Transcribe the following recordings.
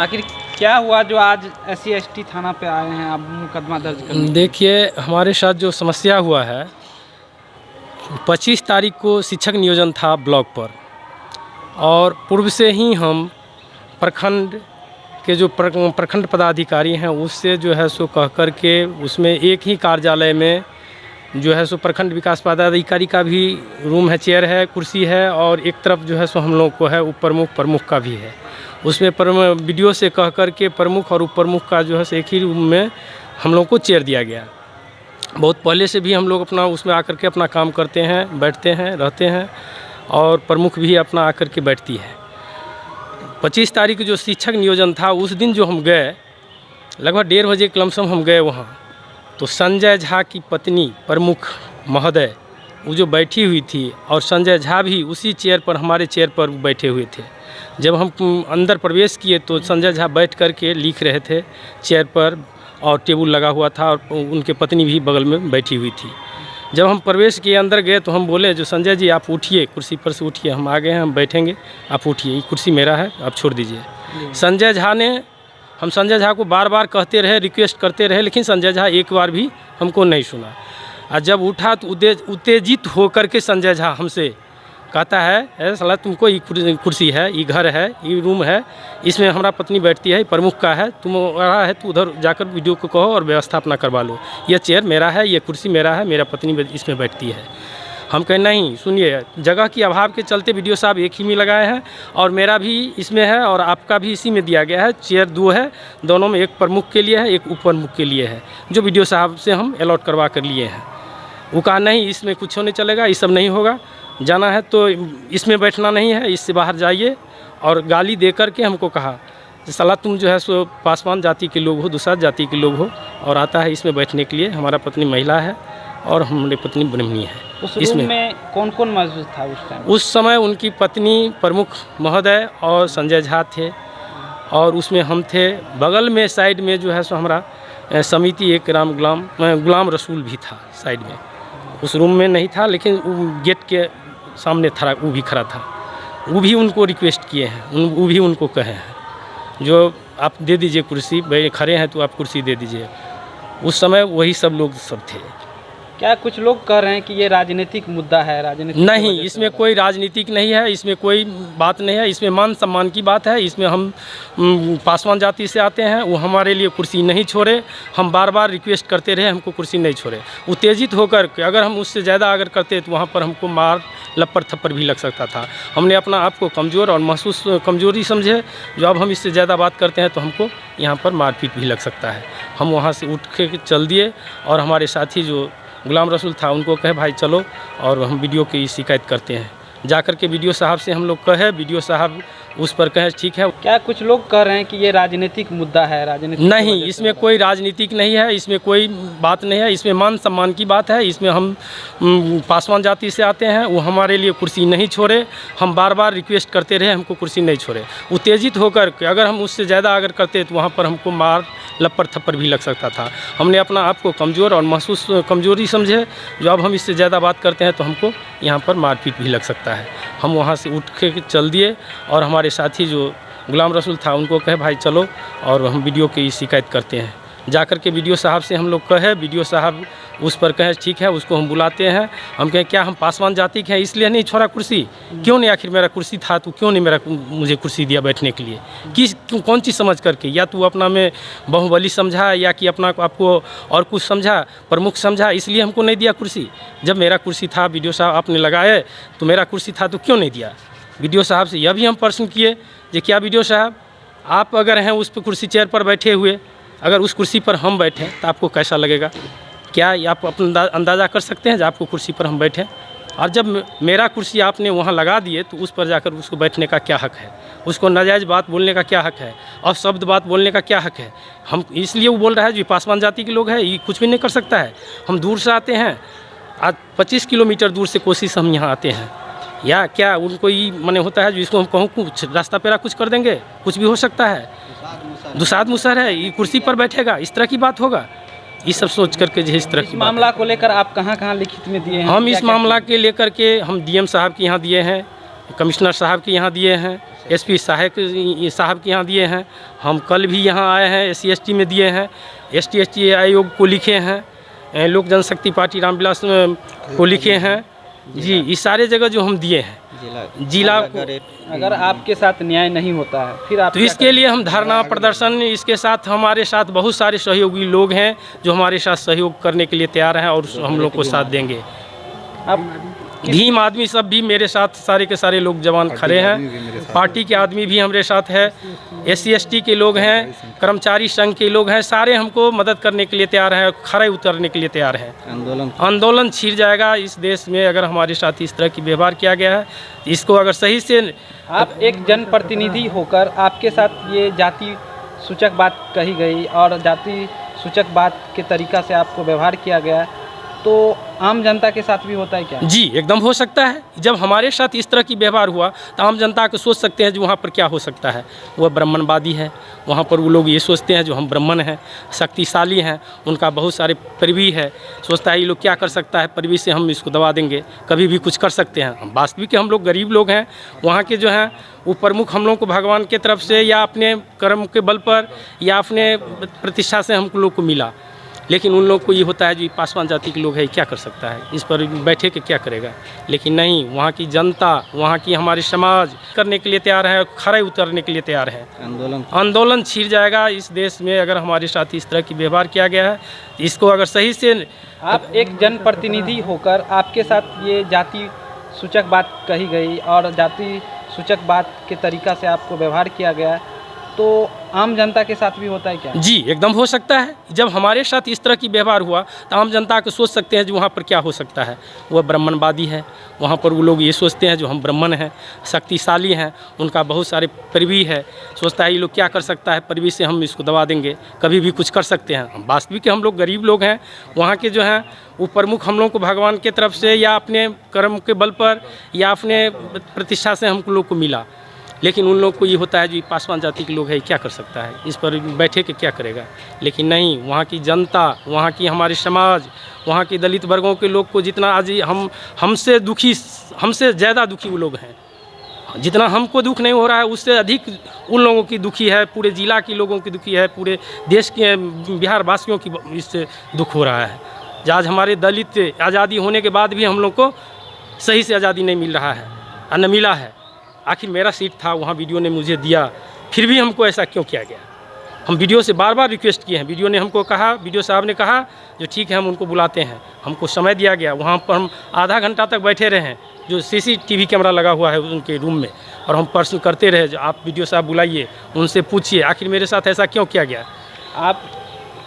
आखिर क्या हुआ जो आज SC/ST थाना पे आए हैं आप मुकदमा दर्ज करने? देखिए, हमारे साथ जो समस्या हुआ है, 25 तारीख को शिक्षक नियोजन था ब्लॉक पर, और पूर्व से ही हम प्रखंड के जो प्रखंड पदाधिकारी हैं उससे जो है सो कह कर के उसमें एक ही कार्यालय में जो है सो प्रखंड विकास पदाधिकारी का भी रूम है, चेयर है, कुर्सी है, और एक तरफ जो है सो हम लोग को है उप प्रमुख का भी है। उसमें BDO से कह कर के प्रमुख और उप प्रमुख का जो है सो एक ही रूम में हम लोग को चेयर दिया गया। बहुत पहले से भी हम लोग अपना उसमें आकर के अपना काम करते हैं, बैठते हैं, रहते हैं, और प्रमुख भी अपना आकर के बैठती है। 25 तारीख को जो शिक्षक नियोजन था उस दिन जो हम गए, लगभग 1:30 बजे के लमसम हम गए वहाँ, तो संजय झा की पत्नी प्रमुख महोदय वो जो बैठी हुई थी, और संजय झा भी उसी चेयर पर, हमारे चेयर पर बैठे हुए थे। जब हम अंदर प्रवेश किए तो संजय झा बैठ कर के लिख रहे थे चेयर पर, और टेबल लगा हुआ था, और उनके पत्नी भी बगल में बैठी हुई थी। जब हम प्रवेश किए, अंदर गए, तो हम बोले जो संजय जी आप उठिए, कुर्सी पर से उठिए, हम आ गए हैं, हम बैठेंगे, आप उठिए, ये कुर्सी मेरा है, आप छोड़ दीजिए। संजय झा ने, हम संजय झा को बार बार कहते रहे, रिक्वेस्ट करते रहे, लेकिन संजय झा एक बार भी हमको नहीं सुना। और जब उठा तो उत्तेजित होकर के संजय झा हमसे कहता है, साला तुमको ये कुर्सी है, ये घर है, ये रूम है, इसमें हमारा पत्नी बैठती है, प्रमुख का है, तुम रहा है तो उधर जाकर BDO को कहो और व्यवस्था अपना करवा लो। ये चेयर मेरा है, ये कुर्सी मेरा है, मेरा पत्नी इसमें बैठती है। हम कहें नहीं, सुनिए, जगह की अभाव के चलते BDO साहब एक ही में लगाए हैं, और मेरा भी इसमें है, और आपका भी इसी में दिया गया है। चेयर 2 है, दोनों में एक प्रमुख के लिए है, एक उप प्रमुख के लिए है, जो BDO साहब से हम अलॉट करवा कर लिए हैं। वो कहा नहीं, इसमें कुछ नहीं चलेगा, ये सब नहीं होगा, जाना है तो इसमें बैठना नहीं है, इससे बाहर जाइए। और गाली दे कर के हमको कहा, साला तुम जो है सो पासवान जाति के लोग हो, दूसरा जाति के लोग हो, और आता है इसमें बैठने के लिए। हमारा पत्नी महिला है और हमारी पत्नी ब्राह्मणी है। उस रूम में कौन कौन मौजूद था उस टाइम? उस समय उनकी पत्नी प्रमुख महोदय और संजय झा थे, और उसमें हम थे। बगल में साइड में जो है सो हमारा समिति एक गुलाम रसूल भी था साइड में। उस रूम में नहीं था, लेकिन गेट के सामने था, वो भी खड़ा था। वो भी उनको रिक्वेस्ट किए हैं, वो भी उनको कहे हैं जो आप दे दीजिए कुर्सी, भाई खड़े हैं तो आप कुर्सी दे दीजिए। उस समय वही सब लोग सब थे। क्या कुछ लोग कह रहे हैं कि ये राजनीतिक मुद्दा है? राजनीतिक नहीं, इसमें कोई राजनीतिक नहीं है, इसमें कोई बात नहीं है, इसमें मान सम्मान की बात है। इसमें हम पासवान जाति से आते हैं, वो हमारे लिए कुर्सी नहीं छोड़े। हम बार बार रिक्वेस्ट करते रहे, हमको कुर्सी नहीं छोड़े। उत्तेजित होकर के अगर हम उससे ज़्यादा अगर करते तो वहाँ पर हमको मार लपड़ थप्पड़ भी लग सकता था। हमने अपना आप को कमज़ोर और महसूस कमज़ोरी समझे, जो अब हम इससे ज़्यादा बात करते हैं तो हमको यहाँ पर मारपीट भी लग सकता है। हम वहाँ से उठ के चल दिए, और हमारे साथी जो गुलाम रसूल था उनको कहे भाई चलो, और हम BDO की शिकायत करते हैं। जाकर के BDO साहब से हम लोग कहे, BDO साहब उस पर कहे ठीक है। क्या कुछ लोग कह रहे हैं कि ये राजनीतिक मुद्दा है? राजनीतिक नहीं, इसमें कोई राजनीतिक नहीं है, इसमें कोई बात नहीं है, इसमें मान सम्मान की बात है। इसमें हम पासवान जाति से आते हैं, वो हमारे लिए कुर्सी नहीं छोड़े। हम बार बार रिक्वेस्ट करते रहे, हमको कुर्सी नहीं छोड़े। उत्तेजित होकर के अगर हम उससे ज़्यादा अगर करते तो वहाँ पर हमको मार लपड़ थप्पड़ भी लग सकता था। हमने अपना आप को कमज़ोर और महसूस कमज़ोरी समझे, जो अब हम इससे ज़्यादा बात करते हैं तो हमको यहाँ पर मारपीट भी लग सकता है। हम वहाँ से उठ के चल दिए, और हमारे साथी जो गुलाम रसूल था उनको कहे भाई चलो, और हम BDO की शिकायत करते हैं। जाकर के BDO साहब से हम लोग कहे, BDO साहब उस पर कहे ठीक है, उसको हम बुलाते हैं। हम कहें क्या हम पासवान जाति के हैं इसलिए नहीं छोड़ा कुर्सी? क्यों नहीं? आखिर मेरा कुर्सी था तो क्यों नहीं मुझे कुर्सी दिया बैठने के लिए? कौन चीज़ समझ करके? या तू अपना में बाहुबली समझा, या कि अपना आपको और कुछ समझा, प्रमुख समझा, इसलिए हमको नहीं दिया कुर्सी? जब मेरा कुर्सी था, BDO साहब आपने लगाए तो मेरा कुर्सी था तो क्यों नहीं दिया? BDO साहब से यह भी हम प्रश्न किए कि क्या BDO साहब आप अगर हैं उस पर कुर्सी चेयर पर बैठे हुए, अगर उस कुर्सी पर हम बैठें तो आपको कैसा लगेगा? क्या आप अपना अंदाज़ा कर सकते हैं जब आपको कुर्सी पर हम बैठें? और जब मेरा कुर्सी आपने वहाँ लगा दिए तो उस पर जाकर उसको बैठने का क्या हक़ है? उसको नाजायज़ बात बोलने का क्या हक़ है? और शब्द बात बोलने का क्या हक़ है? हम इसलिए वो बोल रहा है जो पासवान जाति के लोग हैं, ये कुछ भी नहीं कर सकता है। हम दूर से आते हैं, आज 25 किलोमीटर दूर से कोशिश हम यहाँ आते हैं, या क्या उनको ये मने होता है जो इसको हम कहूँ कुछ रास्ता पेरा कुछ कर देंगे? कुछ भी हो सकता है। दुसाद मुसर है, ये कुर्सी पर बैठेगा, इस तरह की बात होगा? ये सब सोच करके जो इस तरह की मामला को लेकर आप कहाँ लिखित में दिए हैं? हम इस मामला के लेकर के हम DM साहब के यहाँ दिए हैं, कमिश्नर साहब के यहाँ दिए हैं, एसपी साहब के यहाँ दिए हैं। हम कल भी यहाँ आए हैं, SC/ST में दिए हैं, ST/ST आयोग को लिखे हैं, लोक जनशक्ति पार्टी रामविलास को लिखे हैं जी। इस सारे जगह जो हम दिए हैं जिला को। अगर आपके साथ न्याय नहीं होता है फिर आप तो इसके लिए हम धरना प्रदर्शन, इसके साथ हमारे साथ बहुत सारे सहयोगी लोग हैं जो हमारे साथ सहयोग करने के लिए तैयार हैं और हम लोग को साथ देंगे। अब भीम आदमी सब भी मेरे साथ, सारे के सारे लोग जवान खड़े हैं, पार्टी के आदमी भी हमारे साथ है, SC/ST के लोग हैं, कर्मचारी संघ के लोग हैं, सारे हमको मदद करने के लिए तैयार हैं, खड़े उतरने के लिए तैयार हैं। आंदोलन छिड़ जाएगा इस देश में अगर हमारे साथ इस तरह की व्यवहार किया गया है। इसको अगर सही से, आप एक जनप्रतिनिधि होकर आपके साथ ये जाति सूचक बात कही गई और जाति सूचक बात के तरीका से आपको व्यवहार किया गया, तो आम जनता के साथ भी होता है क्या? जी एकदम हो सकता है। जब हमारे साथ इस तरह की व्यवहार हुआ तो आम जनता को सोच सकते हैं जो वहाँ पर क्या हो सकता है। वह ब्राह्मणवादी है, वहाँ पर वो लोग ये सोचते हैं जो हम ब्राह्मण हैं, शक्तिशाली हैं, उनका बहुत सारे परिवी है, सोचता है ये लोग क्या कर सकता है, परिवी से हम इसको दबा देंगे, कभी भी कुछ कर सकते हैं। वास्तविक हम लोग गरीब लोग हैं, वहाँ के जो हैं वो प्रमुख हम लोग को भगवान के तरफ से या अपने कर्म के बल पर या अपने प्रतिष्ठा से हम लोग को मिला। लेकिन उन लोग को ये होता है जो पासवान जाति के लोग हैं, क्या कर सकता है, इस पर बैठे के क्या करेगा। लेकिन नहीं, वहाँ की जनता, वहाँ की हमारे समाज करने के लिए तैयार है, खड़े उतरने के लिए तैयार है। आंदोलन छिड़ जाएगा इस देश में अगर हमारे साथ इस तरह की व्यवहार किया गया है। इसको अगर सही से, आप एक जनप्रतिनिधि होकर आपके साथ ये जाति सूचक बात कही गई और जाति सूचक बात के तरीका से आपको व्यवहार किया गया, तो आम जनता के साथ भी होता है क्या? जी एकदम हो सकता है। जब हमारे साथ इस तरह की व्यवहार हुआ तो आम जनता को सोच सकते हैं जो वहाँ पर क्या हो सकता है। वह ब्राह्मणवादी है, वहाँ पर वो लोग ये सोचते हैं जो हम ब्राह्मण हैं, शक्तिशाली हैं, उनका बहुत सारे परिवी है, सोचता है ये लोग क्या कर सकता है, परिवी से हम इसको दबा देंगे, कभी भी कुछ कर सकते हैं। वास्तविक हम लोग गरीब लोग हैं, वहाँ के जो हैं वो प्रमुख हम लोग को भगवान के तरफ से या अपने कर्म के बल पर या अपने प्रतिष्ठा से हम लोग को मिला। लेकिन उन लोग को ये होता है जो पासवान जाति के लोग हैं, क्या कर सकता है, इस पर बैठे के क्या करेगा। लेकिन नहीं, वहाँ की जनता, वहाँ की हमारे समाज, वहाँ के दलित वर्गों के लोग को जितना आज हमसे दुखी, हमसे ज़्यादा दुखी वो लोग हैं। जितना हमको दुख नहीं हो रहा है उससे अधिक उन लोगों की दुखी है, पूरे ज़िला के लोगों की दुखी है, पूरे देश के बिहार वासियों की इससे दुख हो रहा है। आज हमारे दलित आज़ादी होने के बाद भी हम लोग को सही से आज़ादी नहीं मिल रहा है और न मिला है। आखिर मेरा सीट था, वहाँ वीडियो ने मुझे दिया, फिर भी हमको ऐसा क्यों किया गया। हम वीडियो से बार बार रिक्वेस्ट किए हैं, वीडियो ने हमको कहा, वीडियो साहब ने कहा जो ठीक है हम उनको बुलाते हैं, हमको समय दिया गया, वहाँ पर हम आधा घंटा तक बैठे रहे हैं, जो CCTV कैमरा लगा हुआ है उनके रूम में, और हम प्रश्न करते रहे जो आप वीडियो साहब बुलाइए, उनसे पूछिए आखिर मेरे साथ ऐसा क्यों किया गया।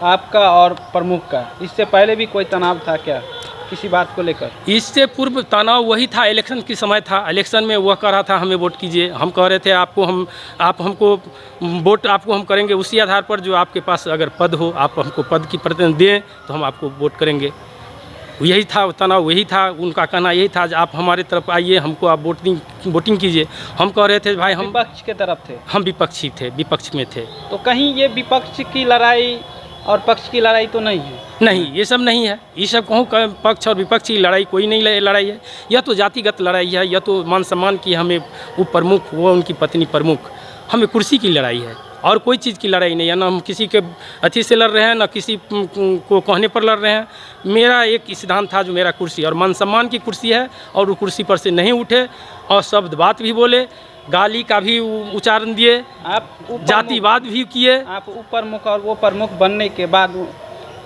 आपका और प्रमुख का इससे पहले भी कोई तनाव था क्या किसी बात को लेकर? इससे पूर्व तनाव वही था, इलेक्शन के समय था। इलेक्शन में वह कह रहा था हमें वोट कीजिए, हम कह रहे थे आप हमको वोट आपको हम करेंगे उसी आधार पर जो आपके पास अगर पद हो, आप हमको पद की प्रतिनिधि दें तो हम आपको वोट करेंगे। यही था तनाव, वही था उनका कहना, यही था आप हमारे तरफ आइए, हमको आप वोटिंग कीजिए। हम कह रहे थे भाई हम विपक्ष के तरफ थे, हम विपक्षी थे, विपक्ष में थे। तो कहीं ये विपक्ष की लड़ाई और पक्ष की लड़ाई तो नहीं है? नहीं, ये सब नहीं है। ये सब कहूँ पक्ष और विपक्ष की लड़ाई कोई नहीं लड़ाई है। यह तो जातिगत लड़ाई है, यह तो मान सम्मान की, हमें वो प्रमुख, वो उनकी पत्नी प्रमुख, हमें कुर्सी की लड़ाई है और कोई चीज़ की लड़ाई नहीं है। ना हम किसी के अथी से लड़ रहे हैं, ना किसी को कहने पर लड़ रहे हैं। मेरा एक सिद्धांत था जो मेरा कुर्सी और मान सम्मान की कुर्सी है, और वो कुर्सी पर से नहीं उठे और शब्द बात भी बोले, गाली का भी उच्चारण दिए, आप जातिवाद भी किए। आप उपप्रमुख और वो प्रमुख बनने के बाद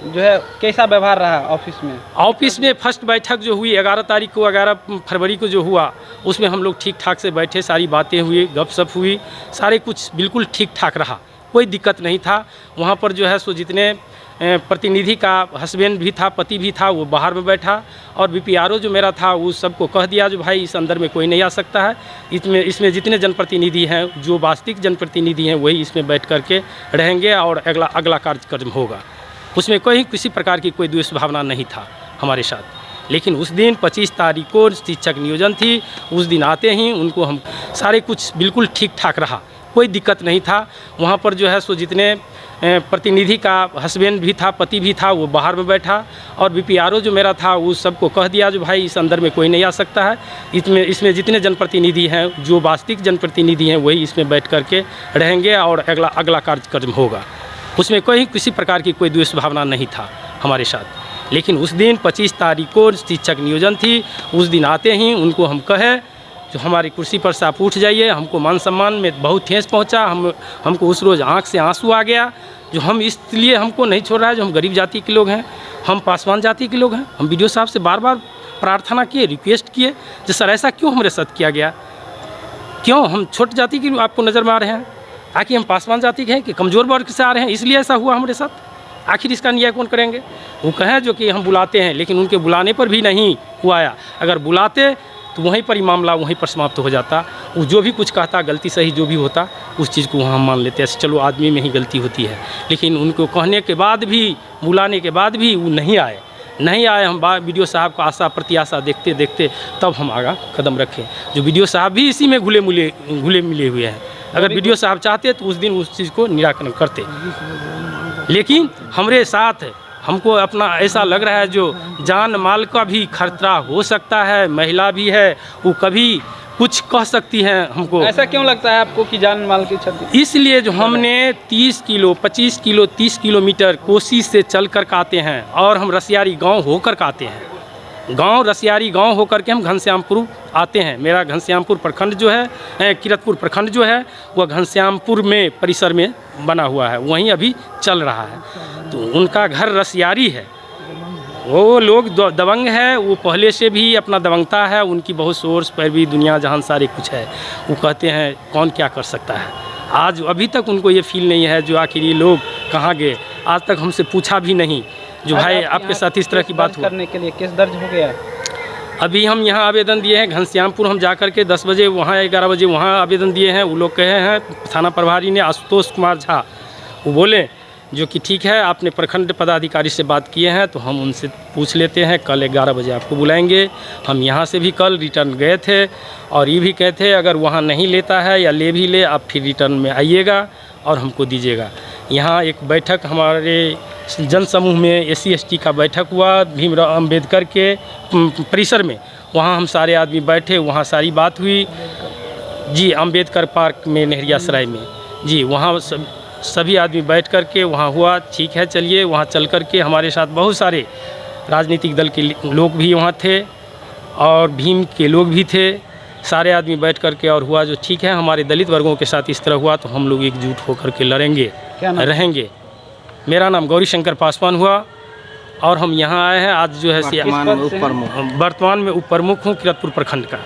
जो है कैसा व्यवहार रहा ऑफिस में? ऑफिस में फर्स्ट बैठक जो हुई 11 फरवरी को जो हुआ, उसमें हम लोग ठीक ठाक से बैठे, सारी बातें हुई, गपशप हुई, सारे कुछ बिल्कुल ठीक ठाक रहा, कोई दिक्कत नहीं था। वहाँ पर जो है सो जितने प्रतिनिधि का हस्बैंड भी था, पति भी था, वो बाहर में बैठा, और BPRO जो मेरा था वो सबको कह दिया जो भाई इस अंदर में कोई नहीं आ सकता है, इसमें जितने जनप्रतिनिधि हैं, जो वास्तविक जनप्रतिनिधि हैं, वही इसमें बैठ करके रहेंगे और अगला कार्यक्रम होगा। उसमें कोई किसी प्रकार की कोई द्वेष भावना नहीं था हमारे साथ। लेकिन उस दिन 25 तारीख को शिक्षक नियोजन थी, उस दिन आते ही उनको हम सारे कुछ बिल्कुल ठीक ठाक रहा, कोई दिक्कत नहीं था। वहाँ पर जो है सो जितने प्रतिनिधि का हस्बैंड भी था, पति भी था, वो बाहर में बैठा, और बीपीआरओ जो मेरा था वो सबको कह दिया जो भाई इस अंदर में कोई नहीं आ सकता है, इसमें जितने जनप्रतिनिधि हैं, जो वास्तविक जनप्रतिनिधि हैं वही इसमें बैठ करके रहेंगे और अगला कार्यक्रम होगा। उसमें कोई किसी प्रकार की कोई द्वेष भावना नहीं था हमारे साथ। लेकिन उस दिन 25 तारीख को शिक्षक नियोजन थी, उस दिन आते ही उनको हम कहे जो हमारी कुर्सी पर से आप उठ जाइए। हमको मान सम्मान में बहुत ठेस पहुंचा, हमको उस रोज़ आंख से आंसू आ गया, जो हम इसलिए हमको नहीं छोड़ रहा है जो हम गरीब जाति के लोग हैं, हम पासवान जाति के लोग हैं। हम बीडीओ साहब से बार बार प्रार्थना किए, रिक्वेस्ट किए कि सर ऐसा क्यों हमारे साथ किया गया, क्यों हम छोट जाति के आपको नज़र में आ रहे हैं, आखिर हम पासवान जाति के हैं कि कमज़ोर वर्ग से आ रहे हैं इसलिए ऐसा हुआ हमारे साथ, आखिर इसका न्याय कौन करेंगे। वो कहें जो कि हम बुलाते हैं, लेकिन उनके बुलाने पर भी नहीं हुआ आया। अगर बुलाते तो वहीं पर ही मामला वहीं पर समाप्त हो जाता। वो जो भी कुछ कहता, गलती सही जो भी होता, उस चीज़ को हम मान लेते हैं, चलो आदमी में ही गलती होती है। लेकिन उनको कहने के बाद भी, बुलाने के बाद भी वो नहीं आए। हम बीडीओ साहब को आशा प्रत्याशा देखते देखते तब हम आगे कदम रखें। जो बीडीओ साहब भी इसी में घुले मिले हुए हैं। अगर बीडीओ साहब चाहते तो उस दिन उस चीज़ को निराकरण करते, लेकिन हमारे साथ हमको अपना ऐसा लग रहा है जो जान माल का भी खतरा हो सकता है, महिला भी है, वो कभी कुछ कह सकती हैं हमको। ऐसा क्यों लगता है आपको कि जान माल की क्षति? इसलिए जो हमने 30 किलो 25 किलो 30 किलोमीटर कोसी से चल कर आते हैं और हम रसियारी गांव होकर आते हैं। रसियारी गांव होकर के हम घनश्यामपुर आते हैं। मेरा घनश्यामपुर प्रखंड जो है, किरतपुर प्रखंड जो है, वह घनश्यामपुर में परिसर में बना हुआ है, वहीं अभी चल रहा है। तो उनका घर रसियारी है। वो लोग दबंग है, वो पहले से भी अपना दबंगता है, उनकी बहुत सोर्स पैरवी दुनिया जहान सारे कुछ है। वो कहते हैं कौन क्या कर सकता है। आज अभी तक उनको ये फील नहीं है जो आखिर ये लोग कहाँ गए, आज तक हमसे पूछा भी नहीं जो भाई आपके साथ इस तरह की बात करने के लिए केस दर्ज हो गया। अभी हम यहाँ आवेदन दिए हैं घनश्यामपुर, हम जा कर के 10 बजे वहाँ 11 बजे वहाँ आवेदन दिए हैं। वो लोग कहे हैं, थाना प्रभारी ने आशुतोष कुमार झा, वो बोले जो कि ठीक है आपने प्रखंड पदाधिकारी से बात किए हैं तो हम उनसे पूछ लेते हैं, कल 11 बजे आपको बुलाएंगे। हम यहाँ से भी कल रिटर्न गए थे और ये भी कहते अगर वहाँ नहीं लेता है या ले भी ले आप फिर रिटर्न में आइएगा और हमको दीजिएगा। यहाँ एक बैठक हमारे जन समूह में SC ST का बैठक हुआ भीमराव अम्बेडकर के परिसर में, वहाँ हम सारे आदमी बैठे, वहाँ सारी बात हुई जी, अम्बेडकर पार्क में नेहरिया सराय में जी, वहाँ सभी आदमी बैठ कर के वहाँ हुआ। ठीक है चलिए, वहाँ चल कर के हमारे साथ बहुत सारे राजनीतिक दल के लोग भी वहाँ थे और भीम के लोग भी थे, सारे आदमी बैठ कर के और हुआ जो ठीक है हमारे दलित वर्गों के साथ इस तरह हुआ तो हम लोग एकजुट होकर के लड़ेंगे, रहेंगे। मेरा नाम गौरी शंकर पासवान हुआ और हम यहाँ आए हैं आज जो है वर्तमान में उप प्रमुख हूँ किरतपुर प्रखंड का।